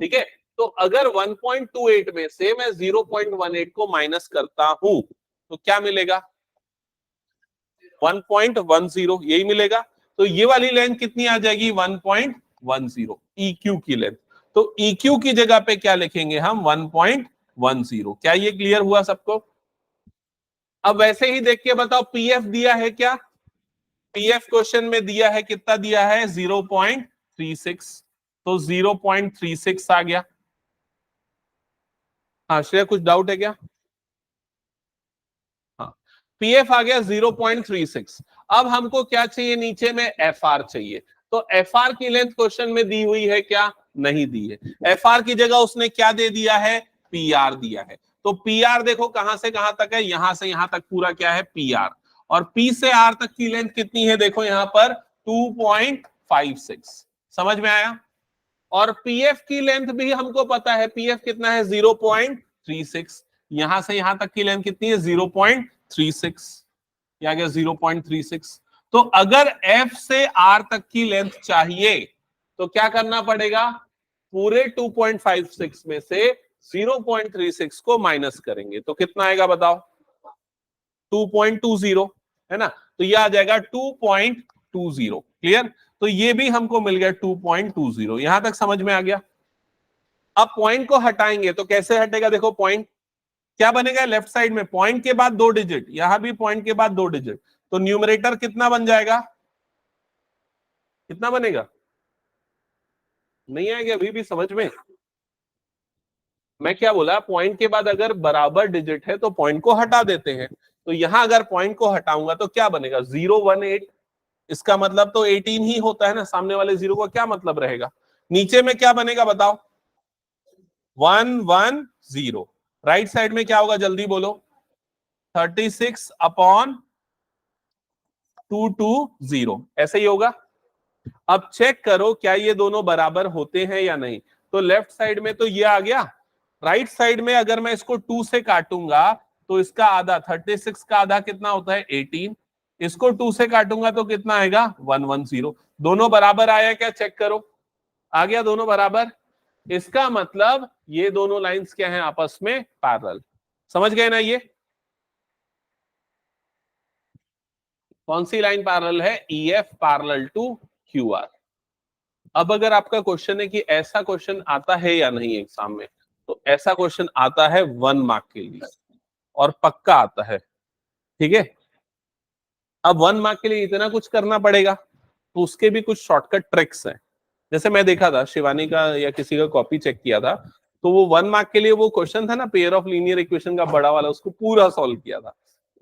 ठीक है। तो अगर 1.28 में से मैं 0.18 को माइनस करता हूं तो क्या मिलेगा 1.10, यही मिलेगा। तो ये वाली लेंथ कितनी आ जाएगी 1.10 EQ की लेंथ, तो EQ की जगह पे क्या लिखेंगे हम 1.10। क्या ये क्लियर हुआ सबको। अब वैसे ही देख के बताओ PF दिया है क्या, PF क्वेश्चन में दिया है, कितना दिया है 0.36, तो 0.36 आ गया। हाँ श्रेया कुछ डाउट है क्या, हाँ PF आ गया 0.36। अब हमको क्या चाहिए नीचे में FR चाहिए, तो FR की लेंथ क्वेश्चन में दी हुई है क्या, नहीं दी है। FR की जगह उसने क्या दे दिया है PR दिया है, तो PR देखो कहां से कहां तक है, यहां से यहां तक पूरा क्या है PR, और P से R तक की लेंथ कितनी है देखो यहां पर 2.56, समझ में आया। और PF की लेंथ भी हमको पता है, PF कितना है 0.36, यहां से यहां तक की लेंथ कितनी है 0.36, ये आ गया 0.36। तो अगर F से R तक की लेंथ चाहिए तो क्या करना पड़ेगा, पूरे 2.56 में से 0.36 को माइनस करेंगे तो कितना आएगा बताओ, 2.20 है ना। तो ये आ जाएगा 2.20। क्लियर, तो ये भी हमको मिल गया 2.20। यहां तक समझ में आ गया। अब पॉइंट को हटाएंगे तो कैसे हटेगा, देखो पॉइंट क्या बनेगा, लेफ्ट साइड में पॉइंट के बाद 2 डिजिट, यहां भी पॉइंट के बाद 2 डिजिट, तो न्यूमरेटर कितना बन जाएगा, कितना बनेगा, नहीं आएगा अभी भी समझ में। मैं क्या बोला, पॉइंट के बाद अगर बराबर डिजिट है तो पॉइंट को हटा देते हैं, तो यहां अगर पॉइंट को हटाऊंगा तो क्या बनेगा 018। इसका मतलब तो 18 ही होता है ना, सामने वाले 0 का क्या मतलब रहेगा। नीचे में क्या बनेगा बताओ, 110। राइट साइड में क्या होगा जल्दी बोलो, 36/220, ऐसे ही होगा। अब चेक करो क्या ये दोनों बराबर होते हैं या नहीं। तो लेफ्ट साइड में तो ये आ गया, राइट साइड में अगर मैं इसको 2 से काटूंगा तो इसका आधा 36 का आधा कितना होता है 18, इसको 2 से काटूंगा तो कितना आएगा 110। दोनों बराबर आया क्या, चेक करो, आ गया दोनों बराबर। इसका मतलब ये दोनों लाइंस क्या हैं, आपस में पैरेलल। समझ गए ना, ये कौन सी लाइन पैरेलल है, EF पैरेलल टू QR। अब अगर आपका क्वेश्चन है कि ऐसा क्वेश्चन आता है या नहीं एग्जाम में, तो ऐसा क्वेश्चन आता है 1 मार्क के लिए और पक्का आता है, ठीक है। अब 1 मार्क के लिए इतना कुछ करना पड़ेगा तो उसके भी कुछ शॉर्टकट ट्रिक्स हैं। जैसे मैं देखा था शिवानी का या किसी का कॉपी चेक किया था, तो वो 1 मार्क के लिए वो क्वेश्चन था ना पेयर ऑफ लीनियर इक्वेशन का बड़ा वाला, उसको पूरा सॉल्व किया था।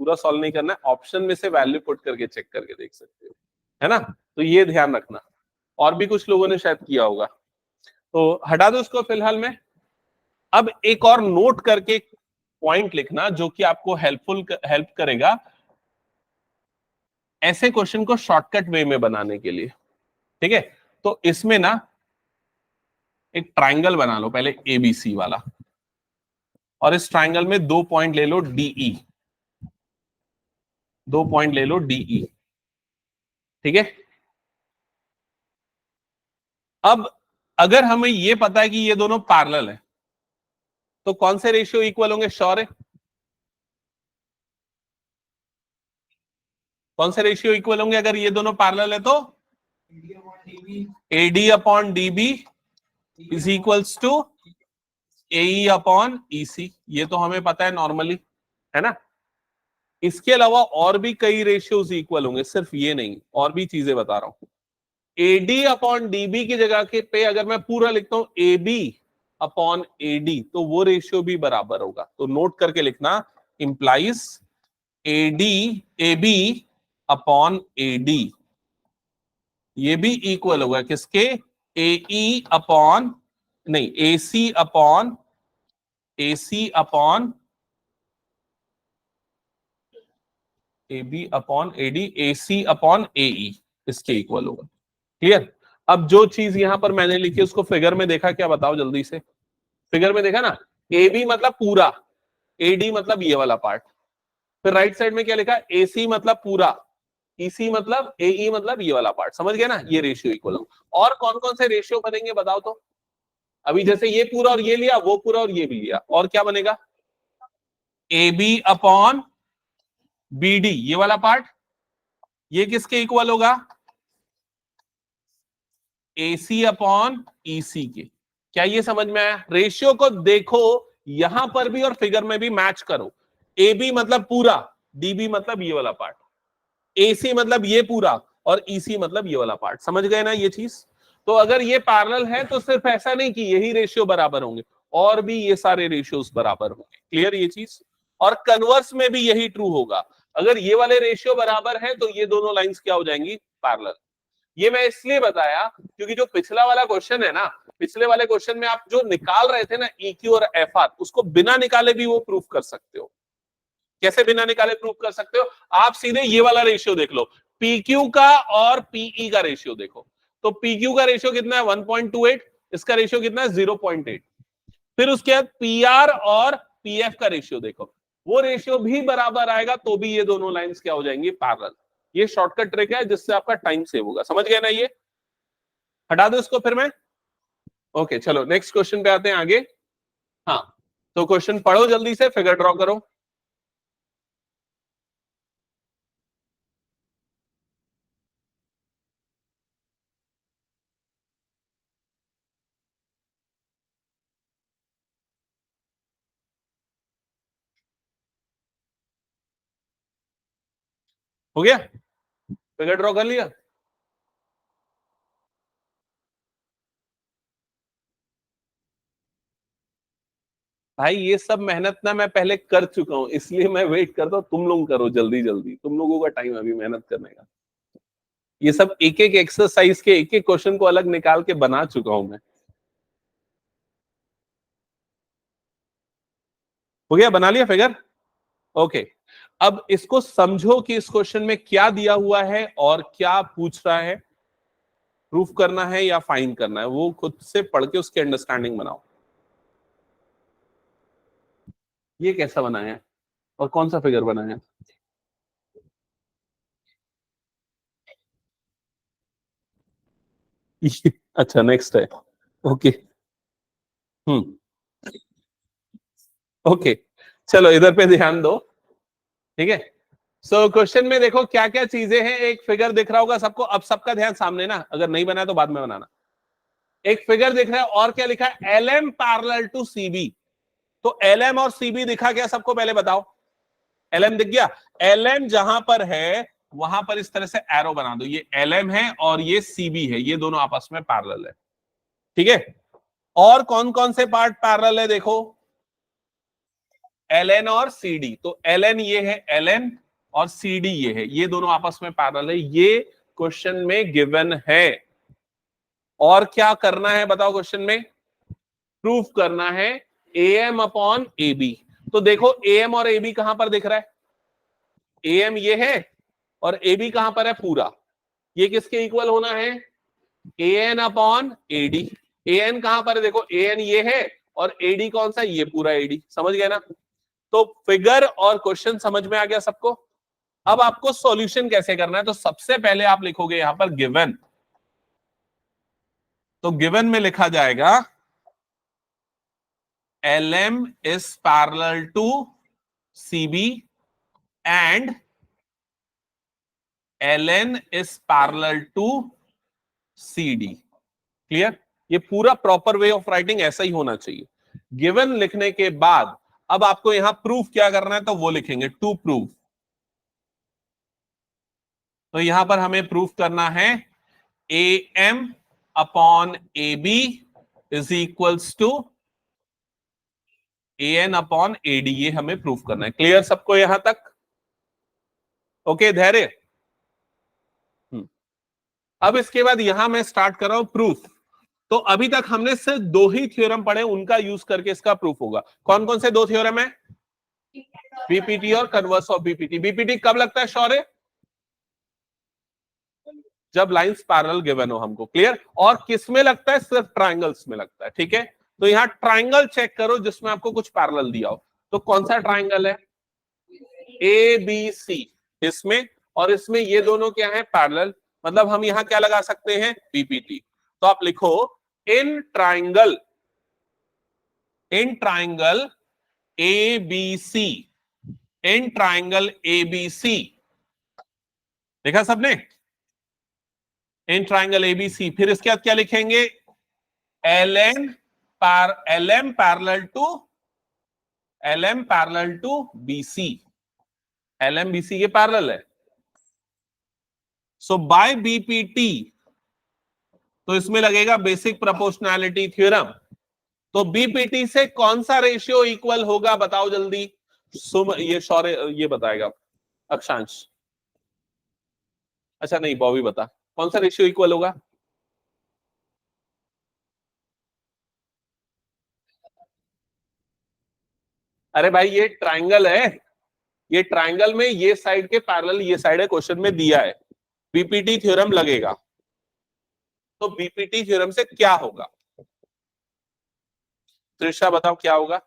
पूरा सॉल्व नहीं करना है, ऑप्शन में से वैल्यू पुट करके चेक करके देख सकते हो, है ना। तो ये ध्यान रखना, और भी कुछ लोगों ने शायद किया होगा, तो हटा दो उसको फिलहाल में। अब एक और नोट करके पॉइंट लिखना जो कि आपको हेल्प करेगा ऐसे क्वेश्चन को शॉर्टकट वे में बनाने के लिए, ठीक है। तो इसमें ना एक ट्राइंगल बना लो पहले ABC वाला, और इस ट्राइंगल में 2 पॉइंट ले लो DE, 2 पॉइंट ले लो DE, ठीक है। अब अगर हमें ये पता है कि ये दोनों पैरेलल है तो कौन से रेशियो इक्वल होंगे, श्योर है, कौन से रेशियो इक्वल होंगे अगर ये दोनों पैरेलल है तो AD/DB is equals to AE/EC, ये तो हमें पता है नॉर्मली, है ना। इसके अलावा और भी कई रेशियोज इक्वल होंगे, सिर्फ ये नहीं, और भी चीजें बता रहा हूं। AD/DB की जगह के पे अगर मैं पूरा लिखता हूं AB/AD तो वो रेशियो भी बराबर होगा, तो नोट करके लिखना, इंप्लाइज AB/AD ये भी इक्वल होगा किसके, AC/AE इसके इक्वल होगा। क्लियर। अब जो चीज यहां पर मैंने लिखी उसको फिगर में देखा क्या, बताओ जल्दी से। फिगर में देखा ना, AB मतलब पूरा, AD मतलब ये वाला पार्ट, फिर राइट साइड में क्या लिखा, AC मतलब पूरा, EC मतलब AE मतलब ये वाला पार्ट। समझ गया ना, ये रेशियो इक्वल हो। और कौन कौन से रेशियो बनेंगे बताओ तो। अभी जैसे ये पूरा और ये लिया, वो पूरा और ये भी लिया, और क्या बनेगा, AB/BD ये वाला पार्ट, ये किसके इक्वल होगा, AC/EC के। क्या ये समझ में आया, रेशियो को देखो यहां पर भी और फिगर में भी मैच करो। AB मतलब पूरा, DB मतलब ये वाला पार्ट, AC मतलब ये पूरा और EC मतलब ये वाला पार्ट। समझ गए ना ये चीज। तो अगर ये पैरेलल है तो सिर्फ ऐसा नहीं कि यही रेशियो बराबर होंगे, और भी ये सारे रेशियोज बराबर होंगे। क्लियर ये चीज। और कन्वर्स में भी यही ट्रू होगा, अगर ये वाले रेशियो बराबर है तो ये दोनों लाइंस क्या हो जाएंगी, पैरेलल। ये मैं इसलिए बताया क्योंकि जो पिछला वाला क्वेश्चन है ना, पिछले वाले क्वेश्चन में आप जो निकाल रहे थे ना EQ और FR, उसको बिना निकाले भी वो प्रूफ कर सकते हो। कैसे बिना निकाले प्रूफ कर सकते हो, आप सीधे ये वाला रेशियो देख लो, PQ का और PE का रेशियो देखो। तो PQ का रेशियो कितना है 1.28, इसका रेशियो कितना है 0.8। फिर उसके बाद PR और PF का रेशियो देखो, वो रेशियो भी बराबर आएगा तो भी ये दोनों लाइंस क्या हो जाएंगी, पैरेलल। ये शॉर्टकट ट्रिक है जिससे आपका टाइम सेव होगा, समझ गए ना। ये हटा दो इसको फिर मैं। ओके चलो नेक्स्ट क्वेश्चन पे आते हैं आगे। हाँ तो क्वेश्चन पढ़ो जल्दी से, फिगर ड्रॉ करो। हो गया, फिगर ड्रॉ कर लिया। भाई ये सब मेहनत ना मैं पहले कर चुका हूं, इसलिए मैं वेट करता हूं तुम लोग करो जल्दी जल्दी, तुम लोगों का टाइम अभी मेहनत करने का। ये सब एक एक एक्सरसाइज के एक एक क्वेश्चन को अलग निकाल के बना चुका हूं मैं। हो गया, बना लिया फिगर। ओके अब इसको समझो कि इस क्वेश्चन में क्या दिया हुआ है और क्या पूछ रहा है, प्रूफ करना है या फाइंड करना है, वो खुद से पढ़ के उसकी अंडरस्टैंडिंग बनाओ। ये कैसा बनाया है और कौन सा फिगर बनाया है? अच्छा नेक्स्ट है। ओके हम्म ओके चलो इधर पे ध्यान दो, ठीक है। सो क्वेश्चन में देखो क्या क्या चीजें हैं, एक फिगर दिख रहा होगा सबको, अब सबका ध्यान सामने ना, अगर नहीं बनाया तो बाद में बनाना। एक फिगर दिख रहा है और क्या लिखा है, L M parallel to CB. तो एल एम और सीबी दिखा क्या सबको, पहले बताओ। एल एम दिख गया, एल एम जहां पर है वहां पर इस तरह से एरो बना दो, ये एल एम है और ये सीबी है, ये दोनों आपस में पैरेलल है, ठीक है। और कौन कौन से पार्ट पैरेलल है देखो, एल एन और सी डी। तो एल एन ये है, एल एन और सी डी ये है, ये दोनों आपस में पैरेलल है, ये क्वेश्चन में गिवन है। और क्या करना है बताओ क्वेश्चन में, प्रूफ करना है A M upon A B. तो देखो ए एम और ए बी कहां पर दिख रहा है, ए एम ये है और ए बी कहां पर है पूरा, ये किसके इक्वल होना है, A N upon A D. A N कहां पर है देखो, ए एन ये है और ए डी कौन सा, ये पूरा ए डी, समझ गए ना। तो फिगर और क्वेश्चन समझ में आ गया सबको। अब आपको सॉल्यूशन कैसे करना है, तो सबसे पहले आप लिखोगे यहां पर गिवन। तो गिवन में लिखा जाएगा L M is parallel to C B and L N is parallel to C D. Clear, ये पूरा प्रॉपर वे ऑफ राइटिंग ऐसा ही होना चाहिए। गिवन लिखने के बाद अब आपको यहां प्रूफ क्या करना है, तो वो लिखेंगे टू प्रूफ। तो यहां पर हमें प्रूफ करना है A M upon A B is equals to A N upon A D, ये हमें प्रूफ करना है। क्लियर सबको यहां तक, ओके धैर्य। अब इसके बाद यहां मैं स्टार्ट कर रहा हूं प्रूफ। तो अभी तक हमने सिर्फ दो ही थ्योरम पढ़े, उनका यूज करके इसका प्रूफ होगा। कौन कौन से दो थ्योरम है, बीपीटी और कन्वर्स ऑफ बीपीटी। बीपीटी कब लगता है शौर्य, जब लाइंस पैरेलल गिवन हो हमको, क्लियर। और किस में लगता है, सिर्फ ट्राइंगल्स में लगता है, ठीक है। तो यहां ट्राइंगल चेक करो जिसमें आपको कुछ पैरेलल दिया हो, तो कौन सा ट्राइंगल है, ए बी सी इसमें, और इसमें ये दोनों क्या है, पैरेलल। मतलब हम यहां क्या लगा सकते हैं, बीपीटी। तो आप लिखो in triangle, in triangle A B C, in triangle A B C, देखा सबने, इन ट्राइंगल एबीसी। फिर इसके बाद क्या लिखेंगे, एल एन पार L M parallel to, L M parallel to BC, L M BC के पैरेलल है। सो बाय बीपीटी, तो इसमें लगेगा बेसिक प्रोपोर्शनैलिटी थ्योरम। तो बीपीटी से कौन सा रेशियो इक्वल होगा बताओ जल्दी, सुम ये शौर्य ये बताएगा, अक्षांश, अच्छा नहीं बॉबी बता, कौन सा रेशियो इक्वल होगा। अरे भाई ये ट्राइंगल है, ये ट्राइंगल में ये साइड के पैरेलल ये साइड है, क्वेश्चन में दिया है, बीपीटी थ्योरम लगेगा। तो बीपीटी थ्योरम से क्या होगा, त्रिशा बताओ क्या होगा।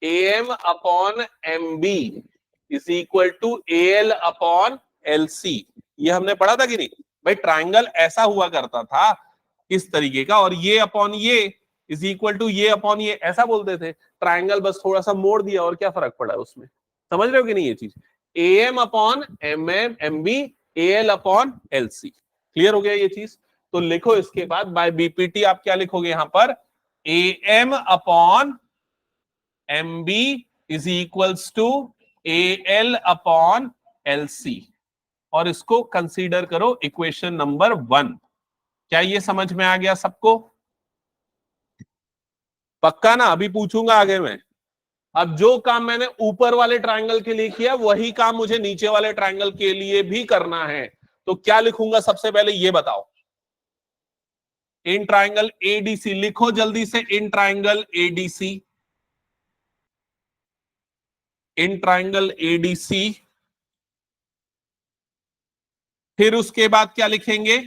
AM upon MB is equal to AL upon LC। ये हमने पढ़ा था कि नहीं भाई? ट्राइंगल ऐसा हुआ करता था इस तरीके का, और ये अपॉन ये इज इक्वल टू ये अपॉन ये, ऐसा बोलते थे। ट्राइंगल बस थोड़ा सा मोड़ दिया, और क्या फर्क पड़ा है उसमें? समझ रहे हो कि नहीं ये चीज? AM upon MB AL upon LC। Clear हो गया ये चीज? तो लिखो इसके बाद बाय BPT आप क्या लिखोगे यहां पर? AM upon MB is equals to AL upon LC, और इसको कंसीडर करो इक्वेशन नंबर 1। क्या ये समझ में आ गया सबको? पक्का ना? अभी पूछूंगा आगे में। अब जो काम मैंने ऊपर वाले ट्रायंगल के लिए किया वही काम मुझे नीचे वाले ट्रायंगल के लिए भी करना है। तो क्या लिखूंगा सबसे पहले ये बताओ? इन ट्रायंगल ADC लिखो जल्दी से। In triangle ADC, in triangle ADC। फिर उसके बाद क्या लिखेंगे?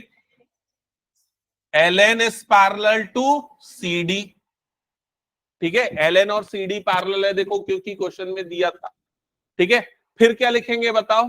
LN is parallel to CD। ठीक है, LN और CD पैरेलल है, देखो क्योंकि क्वेश्चन में दिया था। ठीक है, फिर क्या लिखेंगे बताओ?